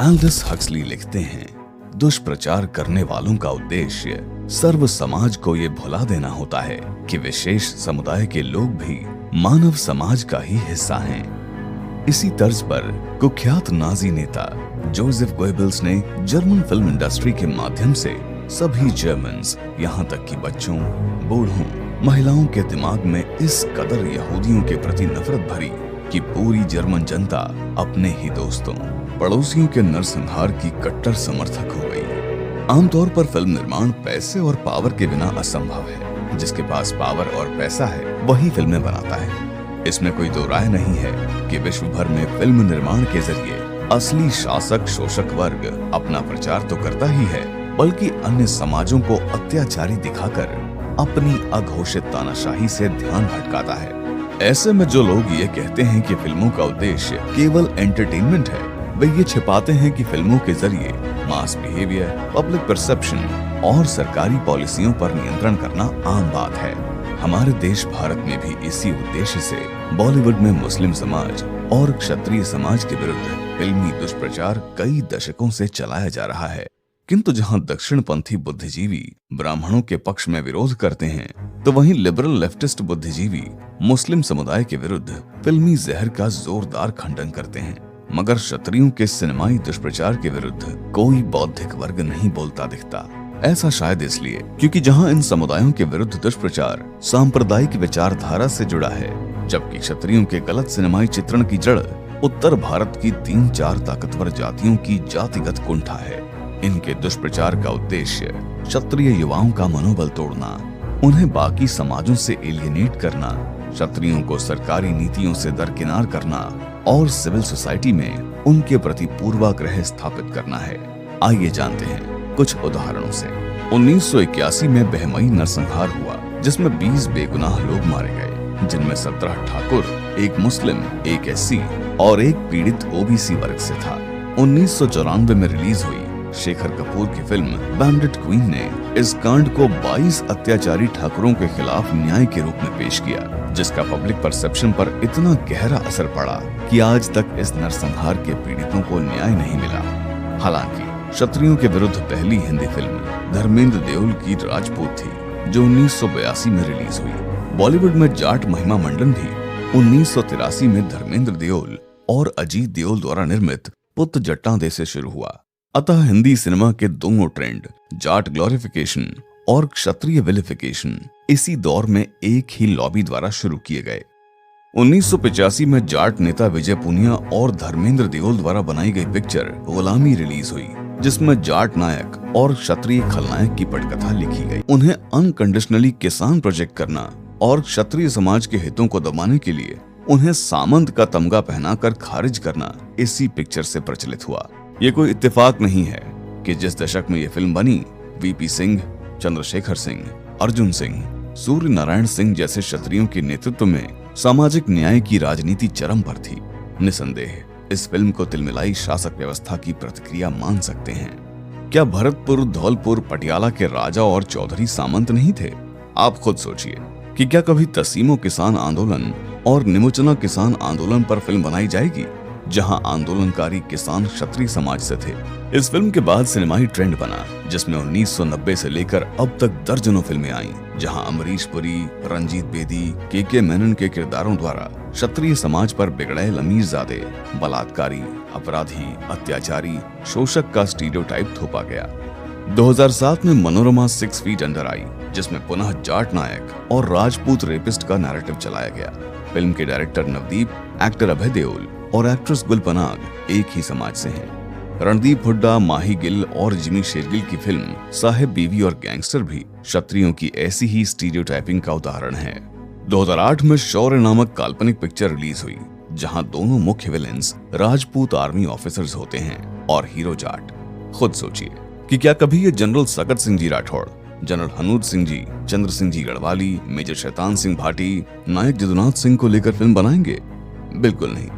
Aldous Huxley लिखते हैं, दुष्प्रचार करने वालों का उद्देश्य सर्व समाज को ये भुला देना होता है कि विशेष समुदाय के लोग भी मानव समाज का ही हिस्सा हैं। इसी तर्ज पर कुख्यात नाजी नेता जोसेफ गोएबल्स ने जर्मन फिल्म इंडस्ट्री के माध्यम से सभी जर्मन्स, यहाँ तक कि बच्चों, बूढ़ों, महिलाओं के दिमाग में इस कदर यहूदियों के प्रति नफरत भरी कि पूरी जर्मन जनता अपने ही दोस्तों, पड़ोसियों के नरसंहार की कट्टर समर्थक हो गई। आमतौर पर फिल्म निर्माण पैसे और पावर के बिना असंभव है। जिसके पास पावर और पैसा है वही फिल्में बनाता है। इसमें कोई दो राय नहीं है कि विश्व भर में फिल्म निर्माण के जरिए असली शासक शोषक वर्ग अपना प्रचार तो करता ही है, बल्कि अन्य समाजों को अत्याचारी दिखाकर अपनी अघोषित तानाशाही से ध्यान भटकाता है। ऐसे में जो लोग ये कहते हैं कि फिल्मों का उद्देश्य केवल एंटरटेनमेंट है, वे ये छिपाते हैं कि फिल्मों के जरिए मास बिहेवियर, पब्लिक परसेप्शन और सरकारी पॉलिसियों पर नियंत्रण करना आम बात है। हमारे देश भारत में भी इसी उद्देश्य से बॉलीवुड में मुस्लिम समाज और क्षत्रिय समाज के विरुद्ध फिल्मी दुष्प्रचार कई दशकों से चलाया जा रहा है। किंतु जहां दक्षिणपंथी बुद्धिजीवी ब्राह्मणों के पक्ष में विरोध करते हैं, तो वहीं लिबरल लेफ्टिस्ट बुद्धिजीवी मुस्लिम समुदाय के विरुद्ध फिल्मी जहर का जोरदार खंडन करते हैं। मगर क्षत्रियों के सिनेमाई दुष्प्रचार के विरुद्ध कोई बौद्धिक वर्ग नहीं बोलता दिखता। ऐसा शायद इसलिए क्योंकि जहां इन समुदायों के विरुद्ध दुष्प्रचार सांप्रदायिक विचारधारा से जुड़ा है, जबकि क्षत्रियों के गलत सिनेमाई चित्रण की जड़ उत्तर भारत की 3-4 ताकतवर जातियों की जातिगत कुंठा है। इनके दुष्प्रचार का उद्देश्य क्षत्रिय युवाओं का मनोबल तोड़ना, उन्हें बाकी समाजों से एलियनेट करना, क्षत्रियों को सरकारी नीतियों से दरकिनार करना और सिविल सोसाइटी में उनके प्रति पूर्वाग्रह स्थापित करना है। आइए जानते हैं कुछ उदाहरणों से। 1981 में बहमई नरसंहार हुआ, जिसमें 20 बेगुनाह लोग मारे गए, जिनमें 17 ठाकुर, एक मुस्लिम, एक एससी और एक पीड़ित ओबीसी वर्ग से था। 1994 में रिलीज हुई शेखर कपूर की फिल्म बैंडिट क्वीन ने इस कांड को 22 अत्याचारी ठाकुरों के खिलाफ न्याय के रूप में पेश किया, जिसका पब्लिक परसेप्शन पर इतना गहरा असर पड़ा कि आज तक इस नरसंहार के पीड़ितों को न्याय नहीं मिला। हालांकि क्षत्रियों के विरुद्ध पहली हिंदी फिल्म धर्मेंद्र देओल की राजपूत थी, जो 1982 में रिलीज हुई। बॉलीवुड में जाट महिमा मंडन भी 1983 में धर्मेंद्र देओल और अजीत देओल द्वारा निर्मित पुत जट्टा दे से शुरू हुआ। अतः हिंदी सिनेमा के दोनों ट्रेंड, जाट ग्लोरिफिकेशन और क्षत्रिय विलिफिकेशन, इसी दौर में एक ही लॉबी द्वारा शुरू किए गए। 1985 में जाट नेता विजय पुनिया और धर्मेंद्र देओल द्वारा बनाई गई पिक्चर गुलामी रिलीज हुई, जिसमें जाट नायक और क्षत्रिय खलनायक की पटकथा लिखी गई। उन्हें अनकंडीशनली किसान प्रोजेक्ट करना और क्षत्रिय समाज के हितों को दबाने के लिए उन्हें सामंत का तमगा पहनाकर खारिज करना इसी पिक्चर से प्रचलित हुआ। ये कोई इत्तेफाक नहीं है कि जिस दशक में ये फिल्म बनी, वीपी सिंह, चंद्रशेखर सिंह, अर्जुन सिंह, सूर्य नारायण सिंह जैसे क्षत्रियों के नेतृत्व में सामाजिक न्याय की राजनीति चरम पर थी। निसंदेह इस फिल्म को तिलमिलाई शासक व्यवस्था की प्रतिक्रिया मान सकते हैं। क्या भरतपुर, धौलपुर, पटियाला के राजा और चौधरी सामंत नहीं थे? आप खुद सोचिए कि क्या कभी तसीमो किसान आंदोलन और निमुचना किसान आंदोलन पर फिल्म बनाई जाएगी, जहां आंदोलनकारी किसान क्षत्रिय समाज से थे। इस फिल्म के बाद सिनेमाई ट्रेंड बना, जिसमें 1990 से लेकर अब तक दर्जनों फिल्में आईं, जहां अमरीश पुरी, रंजीत बेदी, के मेनन के किरदारों द्वारा क्षत्रिय समाज पर बिगड़ैल अमीरजादे, बलात्कारी, अपराधी, अत्याचारी, शोषक का स्टीरियोटाइप थोपा गया। 2007 में मनोरमा 6 फीट अंडर आई, जिसमें पुनः जाट नायक और राजपूत रेपिस्ट का नैरेटिव चलाया गया। फिल्म के डायरेक्टर नवदीप, एक्टर अभय देओल और एक्ट्रेस गुल पनाग एक ही समाज से हैं। रणदीप हुड्डा, माही गिल और जिमी शेरगिल की फिल्म साहेब बीवी और गैंगस्टर भी क्षत्रियों की ऐसी ही स्टीरियोटाइपिंग का उदाहरण है। 2008 में शौर्य नामक काल्पनिक पिक्चर रिलीज हुई, जहां दोनों मुख्य विलेंस राजपूत आर्मी ऑफिसर्स होते हैं और हीरो जाट। खुद सोचिए कि क्या कभी ये जनरल सकत सिंह जी राठौड़, जनरल हनूद सिंह जी, चंद्र सिंह जी गढ़वाली, मेजर शैतान सिंह भाटी, नायक जदुनाथ सिंह को लेकर फिल्म बनाएंगे? बिल्कुल नहीं।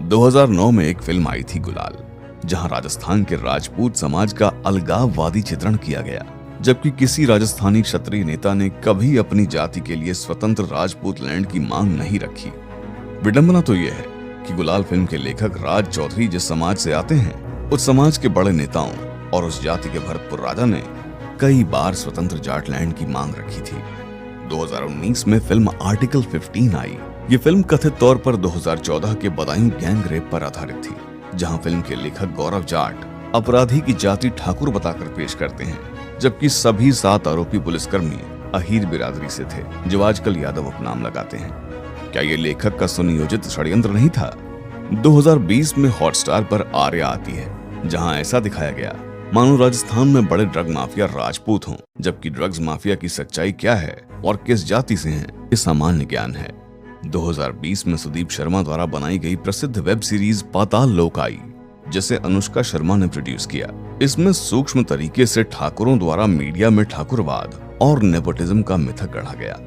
2009 में एक फिल्म आई थी गुलाल, जहां राजस्थान के राजपूत समाज का अलगाववादी चित्रण किया गया, जबकि किसी राजस्थानी क्षत्रिय नेता ने कभी अपनी जाति के लिए स्वतंत्र राजपूत लैंड की मांग नहीं रखी। विडंबना तो यह है कि गुलाल फिल्म के लेखक राज चौधरी जिस समाज से आते हैं, उस समाज के बड़े नेताओं और उस जाति के भरतपुर राजा ने कई बार स्वतंत्र जाटलैंड की मांग रखी थी। 2019 में फिल्म आर्टिकल 15 आई। ये फिल्म कथित तौर पर 2014 के बदायूं गैंग रेप पर आधारित थी, जहां फिल्म के लेखक गौरव जाट अपराधी की जाति ठाकुर बताकर पेश करते हैं, जबकि सभी 7 आरोपी पुलिसकर्मी अहीर बिरादरी से थे, जो आजकल यादव उपनाम लगाते हैं। क्या ये लेखक का सुनियोजित षड्यंत्र नहीं था? 2020 में हॉटस्टार पर आर्या आती है, जहां ऐसा दिखाया गया मानो राजस्थान में बड़े ड्रग माफिया राजपूत हों, जबकि ड्रग्स माफिया की सच्चाई क्या है और किस जाति से है, ये सामान्य ज्ञान है। 2020 में सुदीप शर्मा द्वारा बनाई गई प्रसिद्ध वेब सीरीज पाताल लोक आई, जिसे अनुष्का शर्मा ने प्रोड्यूस किया। इसमें सूक्ष्म तरीके से ठाकुरों द्वारा मीडिया में ठाकुरवाद और नेपोटिज्म का मिथक गढ़ा गया,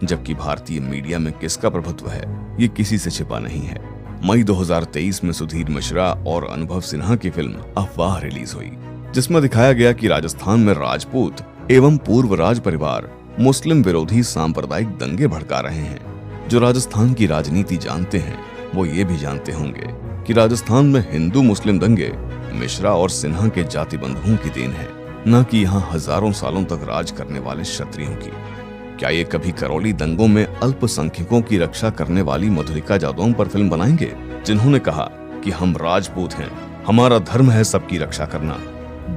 जबकि भारतीय मीडिया में किसका प्रभुत्व है, ये किसी से छिपा नहीं है। मई 2023 में सुधीर मिश्रा और अनुभव सिन्हा की फिल्म अफवाह रिलीज हुई, जिसमें दिखाया गया कि राजस्थान में राजपूत एवं पूर्व राज परिवार मुस्लिम विरोधी सांप्रदायिक दंगे भड़का रहे हैं। जो राजस्थान की राजनीति जानते हैं वो ये भी जानते होंगे कि राजस्थान में हिंदू मुस्लिम दंगे मिश्रा और सिन्हा के जाति बंधुओं की देन है, न कि यहाँ हजारों सालों तक राज करने वाले क्षत्रियों की। क्या ये कभी करौली दंगों में अल्पसंख्यकों की रक्षा करने वाली मधुलिका जादौन पर फिल्म बनाएंगे, जिन्होंने कहा कि हम राजपूत हैं, हमारा धर्म है सबकी रक्षा करना?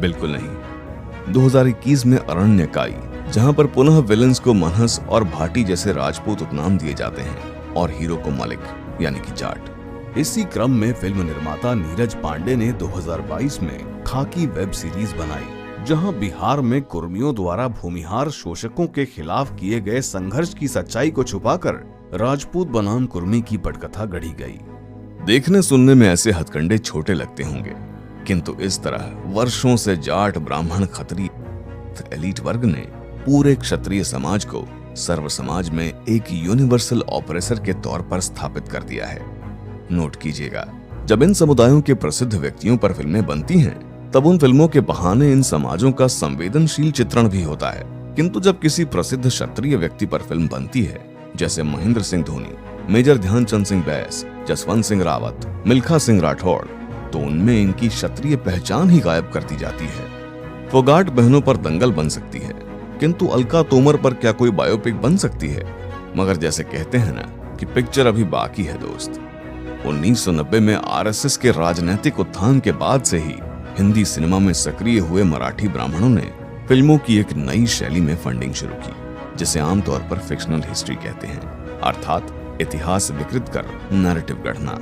बिल्कुल नहीं। 2021 में अरण्यकाई, जहां पर पुनः विलेंस को मनहस और भाटी जैसे राजपूत उपनाम दिए जाते हैं और हीरो को मलिक यानी कि जाट। इसी क्रम में फिल्म निर्माता नीरज पांडे ने 2022 में खाकी वेब सीरीज बनाई, जहां बिहार में कुर्मियों द्वारा भूमिहार शोषकों के खिलाफ किए गए संघर्ष की सच्चाई को छुपाकर राजपूत बनाम कुर्मी की पटकथा गढ़ी गई। देखने सुनने में ऐसे हथकंडे छोटे लगते होंगे, किंतु इस तरह वर्षों से जाट ब्राह्मण खत्रिय एलीट वर्ग ने पूरे क्षत्रिय समाज को सर्व समाज में एक यूनिवर्सल ऑपरेसर के तौर पर स्थापित कर दिया है। नोट कीजिएगा, जब इन समुदायों के प्रसिद्ध व्यक्तियों पर फिल्में बनती हैं, तब उन फिल्मों के बहाने इन समाजों का संवेदनशील चित्रण भी होता है, किंतु जब किसी प्रसिद्ध क्षत्रिय व्यक्ति पर फिल्म बनती है, जैसे महेंद्र सिंह धोनी, मेजर ध्यानचंद सिंह बैस, जसवंत सिंह रावत, मिल्खा सिंह राठौड़, तो उनमें इनकी क्षत्रिय पहचान ही गायब कर दी जाती है। फोगाट बहनों पर दंगल बन सकती है, किंतु अलका तोमर पर क्या कोई बायोपिक बन सकती है? मगर जैसे कहते हैं ना कि पिक्चर अभी बाकी है दोस्त। 1990 में आरएसएस के राजनीतिक उत्थान के बाद से ही हिंदी सिनेमा में सक्रिय हुए मराठी ब्राह्मणों ने फिल्मों की एक नई शैली में फंडिंग शुरू की, जिसे आमतौर पर फिक्शनल हिस्ट्री कहते हैं, अर्थात इतिहास विकृत कर नैरेटिव गढ़ना।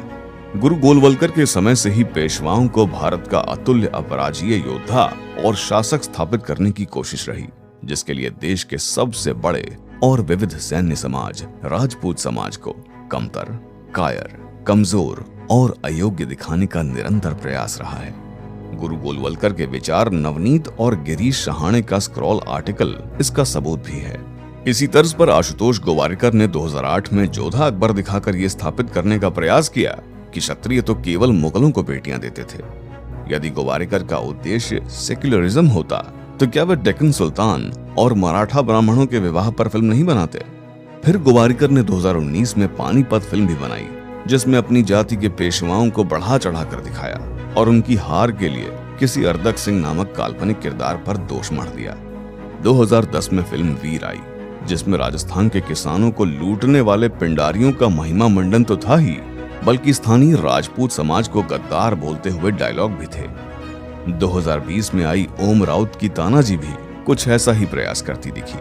गुरु गोलवलकर के समय से ही पेशवाओं को भारत का अतुल्य अपराजीय योद्धा और शासक स्थापित करने की कोशिश रही, जिसके लिए देश के सबसे बड़े और विविध सैन्य समाज राजपूत समाज को कमतर, कायर, कमजोर और अयोग्य दिखाने का निरंतर प्रयास रहा है। गुरु गोलवलकर के विचार नवनीत और गिरीश शहाणे का स्क्रॉल आर्टिकल इसका सबूत भी है। इसी तर्ज पर आशुतोष गोवारिकर ने 2008 में जोधा अकबर दिखाकर ये स्थापित करने का प्रयास किया कि क्षत्रिय तो केवल मुगलों को बेटियां देते थे। यदि गोवारिकर का उद्देश्य सेक्युलरिज्म होता तो क्या वे डेक्कन सुल्तान और मराठा ब्राह्मणों के विवाह पर फिल्म नहीं बनाते? फिर गोवारिकर ने 2019 में पानीपत फिल्म भी बनाई, जिसमें अपनी जाति के पेशवाओं को बढ़ा चढ़ा कर दिखाया और उनकी हार के लिए किसी अर्दक सिंह नामक काल्पनिक किरदार पर दोष मढ़ दिया। 2010 में फिल्म वीर आई, जिसमें राजस्थान के किसानों को लूटने वाले पिंडारियों का महिमा मंडन तो था ही, बल्कि स्थानीय राजपूत समाज को गद्दार बोलते हुए डायलॉग भी थे। 2020 में आई ओम राउत की तानाजी भी कुछ ऐसा ही प्रयास करती दिखी।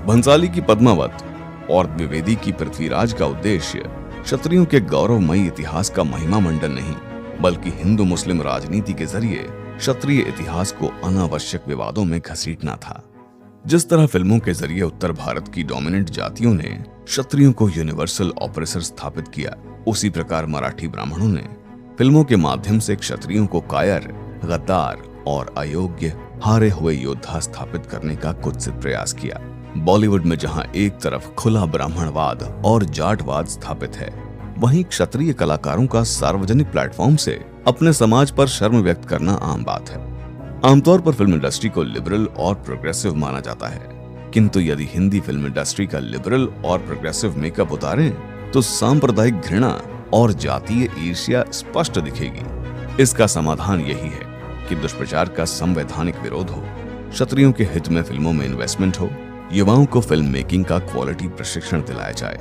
भंसाली की पद्मावत और द्विवेदी की पृथ्वीराज का उद्देश्य क्षत्रियों के गौरवमयी इतिहास का महिमा मंडन नहीं, बल्कि हिंदू मुस्लिम राजनीति के जरिए क्षत्रिय इतिहास को अनावश्यक विवादों में घसीटना था। जिस तरह फिल्मों के जरिए उत्तर भारत की डोमिनेंट जातियों ने क्षत्रियों को यूनिवर्सल ऑपरेसर स्थापित किया, उसी प्रकार मराठी ब्राह्मणों ने फिल्मों के माध्यम से क्षत्रियों को कायर, गद्दार और अयोग्य हारे हुए योद्धा स्थापित करने का कुत्सित प्रयास किया। बॉलीवुड में जहां एक तरफ खुला ब्राह्मणवाद और जाटवाद स्थापित है, वहीं क्षत्रिय कलाकारों का सार्वजनिक प्लेटफॉर्म से अपने समाज पर शर्म व्यक्त करना आम बात है। आमतौर पर फिल्म इंडस्ट्री को लिबरल और प्रोग्रेसिव माना जाता है, किंतु यदि हिंदी फिल्म इंडस्ट्री का लिबरल और प्रोग्रेसिव मेकअप उतारें तो सांप्रदायिक घृणा और जातीय ईर्ष्या स्पष्ट दिखेगी। इसका समाधान यही है कि दुष्प्रचार का संवैधानिक विरोध हो, क्षत्रियों के हित में फिल्मों में इन्वेस्टमेंट हो, युवाओं को फिल्म मेकिंग का क्वालिटी प्रशिक्षण दिलाया जाए।